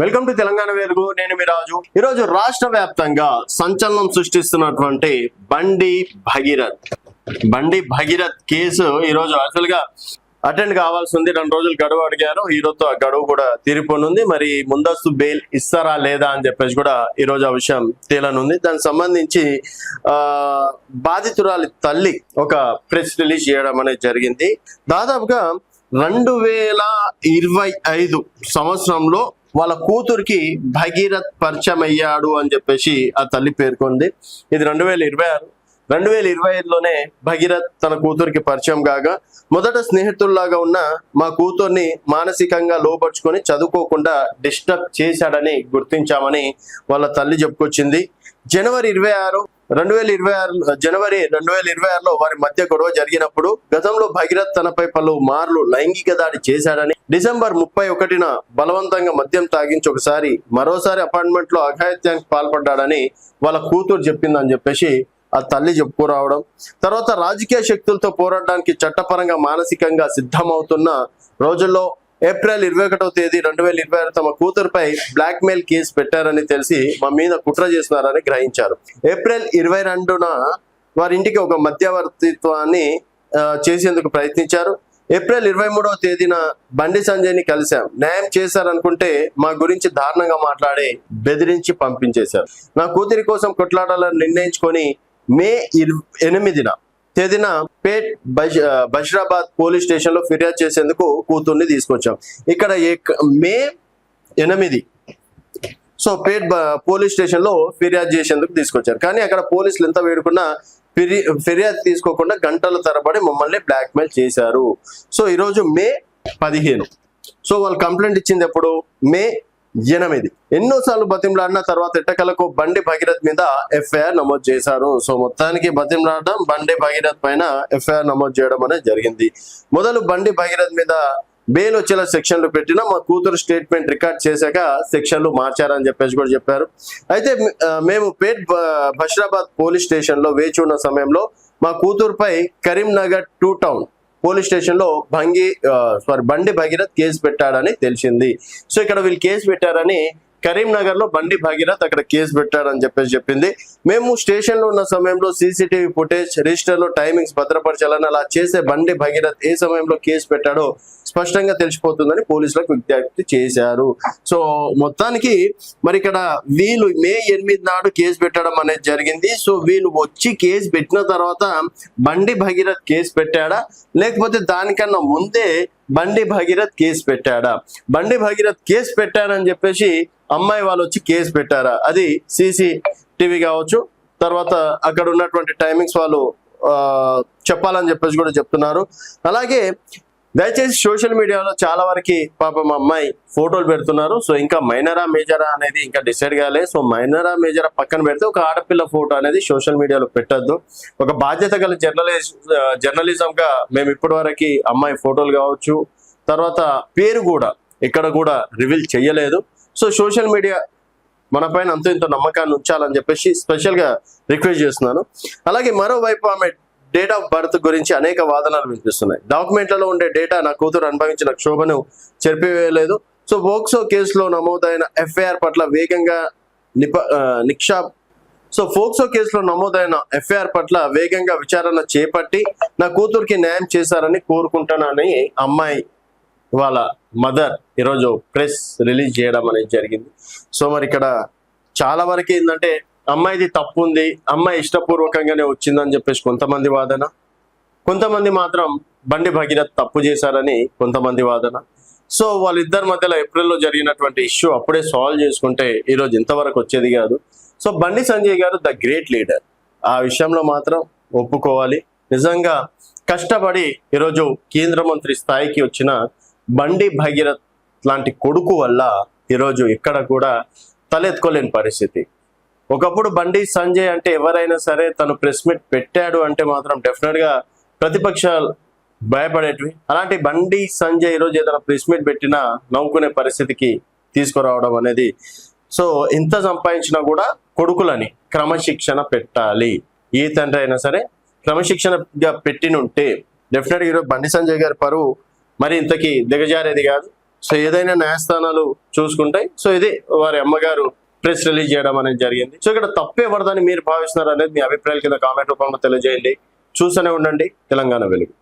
Welcome to Telangana వెలుగు. నేను మీ రాజు. ఈరోజు రాష్ట్ర వ్యాప్తంగా సంచలనం సృష్టిస్తున్నటువంటి బండి భగీరథ్ కేసు ఈరోజు అసలుగా అటెండ్ కావాల్సి ఉంది. 2 రోజులు గడువు అడిగారు. ఈ రోజు ఆ గడువు కూడా తీరిపోనుంది. మరి ముందస్తు బెయిల్ ఇస్తారా లేదా అని చెప్పేసి కూడా ఈ రోజు ఆ విషయం తేలనుంది. దానికి సంబంధించి బాధితురాలి తల్లి ఒక ప్రెస్ రిలీజ్ చేయడం అనేది జరిగింది. దాదాపుగా 2025 సంవత్సరంలో వాళ్ళ కూతురికి భగీరథ్ పరిచయం అయ్యాడు అని చెప్పేసి ఆ తల్లి పేర్కొంది. ఇది 2025లోనే భగీరథ్ తన కూతురికి పరిచయం కాగా మొదట స్నేహితుల్లాగా ఉన్న మా కూతుర్ని మానసికంగా లోపరుచుకొని చదువుకోకుండా డిస్టర్బ్ చేశాడని గుర్తించామని వాళ్ళ తల్లి చెప్పుకొచ్చింది. జనవరి 2026లో వారి మధ్య గొడవ జరిగినప్పుడు గతంలో భగీరథ్ తనపై పలు మార్లు లైంగిక దాడి చేశాడని, డిసెంబర్ 31న బలవంతంగా మద్యం తాగించి మరోసారి అపార్ట్మెంట్ లో అఘాయిత్యానికి పాల్పడ్డాడని వాళ్ళ కూతురు చెప్పిందని చెప్పేసి ఆ తల్లి చెప్పుకురావడం. తర్వాత రాజకీయ శక్తులతో పోరాడడానికి చట్టపరంగా మానసికంగా సిద్ధమవుతున్న రోజుల్లో ఏప్రిల్ 21వ తేదీ 2026 తమ కూతురుపై బ్లాక్ మెయిల్ కేసు పెట్టారని తెలిసి మా మీద కుట్ర చేస్తున్నారని గ్రహించారు. ఏప్రిల్ 22న వారి ఇంటికి ఒక మధ్యవర్తిత్వాన్ని చేసేందుకు ప్రయత్నించారు. ఏప్రిల్ 23వ తేదీన బండి సంజయ్ని కలిశాం. న్యాయం చేశారనుకుంటే మా గురించి దారుణంగా మాట్లాడి బెదిరించి పంపించేశారు. నా కూతురి కోసం కొట్లాడాలని నిర్ణయించుకొని మే 8న తేదీన పేట్ బషీరాబాద్ పోలీస్ స్టేషన్ లో ఫిర్యాదు చేసేందుకు కూతుర్ని తీసుకొచ్చాం. ఇక్కడ మే 8 సో పేట్ పోలీస్ స్టేషన్ లో ఫిర్యాదు చేసేందుకు తీసుకొచ్చారు. కానీ అక్కడ పోలీసులు ఎంత వేడుకున్నా ఫిర్యాదు తీసుకోకుండా గంటల తరబడి మమ్మల్ని బ్లాక్మెయిల్ చేశారు. సో ఈరోజు మే 15. సో వాళ్ళు కంప్లైంట్ ఇచ్చింది ఎప్పుడు? మే 8. ఎన్నోసార్లు బతిమలాడిన తర్వాత ఎట్టకలకు బండి భగీరథ్ మీద ఎఫ్ఐఆర్ నమోదు చేశారు. సో మొత్తానికి బతిమలాడడం, బండి భగీరథ్ పైన ఎఫ్ఐఆర్ నమోదు చేయడం అనేది జరిగింది. మొదలు బండి భగీరథ్ మీద బెయిల్ వచ్చేలా సెక్షన్లు పెట్టినా మా కూతురు స్టేట్మెంట్ రికార్డ్ చేశాక సెక్షన్లు మార్చారని చెప్పేసి కూడా చెప్పారు. అయితే మేము పేట్ బషీరాబాద్ పోలీస్ స్టేషన్ లో వేచి ఉన్న సమయంలో మా కూతురుపై కరీంనగర్ 2 టౌన్ పోలీస్ స్టేషన్ లో బండి భగీరథ్ కేసు పెట్టాడని తెలిసింది. సో ఇక్కడ వీళ్ళు కేసు పెట్టారని కరీంనగర్ లో బండి భగీరథ్ అక్కడ కేసు పెట్టాడని చెప్పేసి చెప్పింది. మేము స్టేషన్ లో ఉన్న సమయంలో సీసీటీవీ ఫుటేజ్ రిజిస్టర్ లో టైమింగ్స్ భద్రపరచాలని, అలా చేసే బండి భగీరథ్ ఏ సమయంలో కేసు పెట్టాడో స్పష్టంగా తెలిసిపోతుందని పోలీసులకు విజ్ఞప్తి చేశారు. సో మొత్తానికి మరి ఇక్కడ వీళ్ళు మే 8 నాడు కేసు పెట్టడం అనేది జరిగింది. సో వీళ్ళు వచ్చి కేసు పెట్టిన తర్వాత బండి భగీరథ్ కేసు పెట్టాడా, లేకపోతే దానికన్నా ముందే బండి భగీరథ్ కేసు పెట్టాడా? బండి భగీరథ్ కేసు పెట్టారని చెప్పేసి అమ్మాయి వాళ్ళు వచ్చి కేసు పెట్టారా? అది CCTV కావచ్చు, తర్వాత అక్కడ ఉన్నటువంటి టైమింగ్స్ వాళ్ళు చెప్పాలని చెప్పేసి కూడా చెప్తున్నారు. అలాగే దయచేసి సోషల్ మీడియాలో చాలా వరకు పాపం అమ్మాయి ఫోటోలు పెడుతున్నారు. సో ఇంకా మైనరా మేజరా అనేది ఇంకా డిసైడ్ కాలేదు. సో మైనరా మేజరా పక్కన పెడితే ఒక ఆడపిల్ల ఫోటో అనేది సోషల్ మీడియాలో పెట్టద్దు. ఒక బాధ్యత గల జర్నలిజం గా మేము ఇప్పటి వరకు అమ్మాయి ఫోటోలు కావచ్చు, తర్వాత పేరు కూడా ఇక్కడ కూడా రివీల్ చేయలేదు. సో సోషల్ మీడియా మన పైన అంత ఇంత నమ్మకాన్ని ఉంచాలని చెప్పేసి స్పెషల్ గా రిక్వెస్ట్ చేస్తున్నాను. అలాగే మరోవైపు ఆమె డేట్ ఆఫ్ బర్త్ గురించి అనేక వాదనలు వినిపిస్తున్నాయి. డాక్యుమెంట్లలో ఉండే డేటా నా కూతురు అనుభవించిన క్షోభను చెరిపివేయలేదు. సో పోక్సో కేసులో నమోదైన ఎఫ్ఐఆర్ పట్ల వేగంగా విచారణ చేపట్టి నా కూతురికి న్యాయం చేశారని కోరుకుంటానని అమ్మాయి వాళ్ళ మదర్ ఈరోజు ప్రెస్ రిలీజ్ చేయడం అనేది జరిగింది. సో మరి ఇక్కడ చాలా వరకు ఏంటంటే అమ్మాయిది తప్పు ఉంది, అమ్మాయి ఇష్టపూర్వకంగానే వచ్చిందని చెప్పేసి కొంతమంది వాదన, కొంతమంది మాత్రం బండి భగీరథ్ తప్పు చేశారని కొంతమంది వాదన. సో వాళ్ళిద్దరి మధ్యలో ఏప్రిల్లో జరిగినటువంటి ఇష్యూ అప్పుడే సాల్వ్ చేసుకుంటే ఈరోజు ఇంతవరకు వచ్చేది కాదు. సో బండి సంజయ్ గారు ద గ్రేట్ లీడర్, ఆ విషయంలో మాత్రం ఒప్పుకోవాలి. నిజంగా కష్టపడి ఈరోజు కేంద్ర మంత్రి స్థాయికి వచ్చిన బండి భగీరథ్ లాంటి కొడుకు వల్ల ఈరోజు ఇక్కడ కూడా తలెత్తుకోలేని పరిస్థితి. ఒకప్పుడు బండి సంజయ్ అంటే ఎవరైనా సరే తను ప్రెస్ మీట్ పెట్టాడు అంటే మాత్రం డెఫినెట్ గా ప్రతిపక్షాలు భయపడేటివి. అలాంటి బండి సంజయ్ ఈరోజు ఏదైనా ప్రెస్ మీట్ పెట్టినా నవ్వుకునే పరిస్థితికి తీసుకురావడం అనేది. సో ఇంత సంపాదించినా కూడా కొడుకులని క్రమశిక్షణ పెట్టాలి. ఏ తండ్రి అయినా సరే క్రమశిక్షణగా పెట్టినుంటే డెఫినెట్గా ఈరోజు బండి సంజయ్ గారి పరువు మరి ఇంతకీ దిగజారేది కాదు. సో ఏదైనా న్యాయస్థానాలు చూసుకుంటాయి. సో ఇది వారి అమ్మగారు ప్రెస్ రిలీజ్ చేయడం అనేది జరిగింది. సో ఇక్కడ తప్పు ఎవరిదని మీరు భావిస్తున్నారు అనేది మీ అభిప్రాయాల కింద కామెంట్ రూపంలో తెలియజేయండి. చూస్తూనే ఉండండి తెలంగాణ వెలుగు.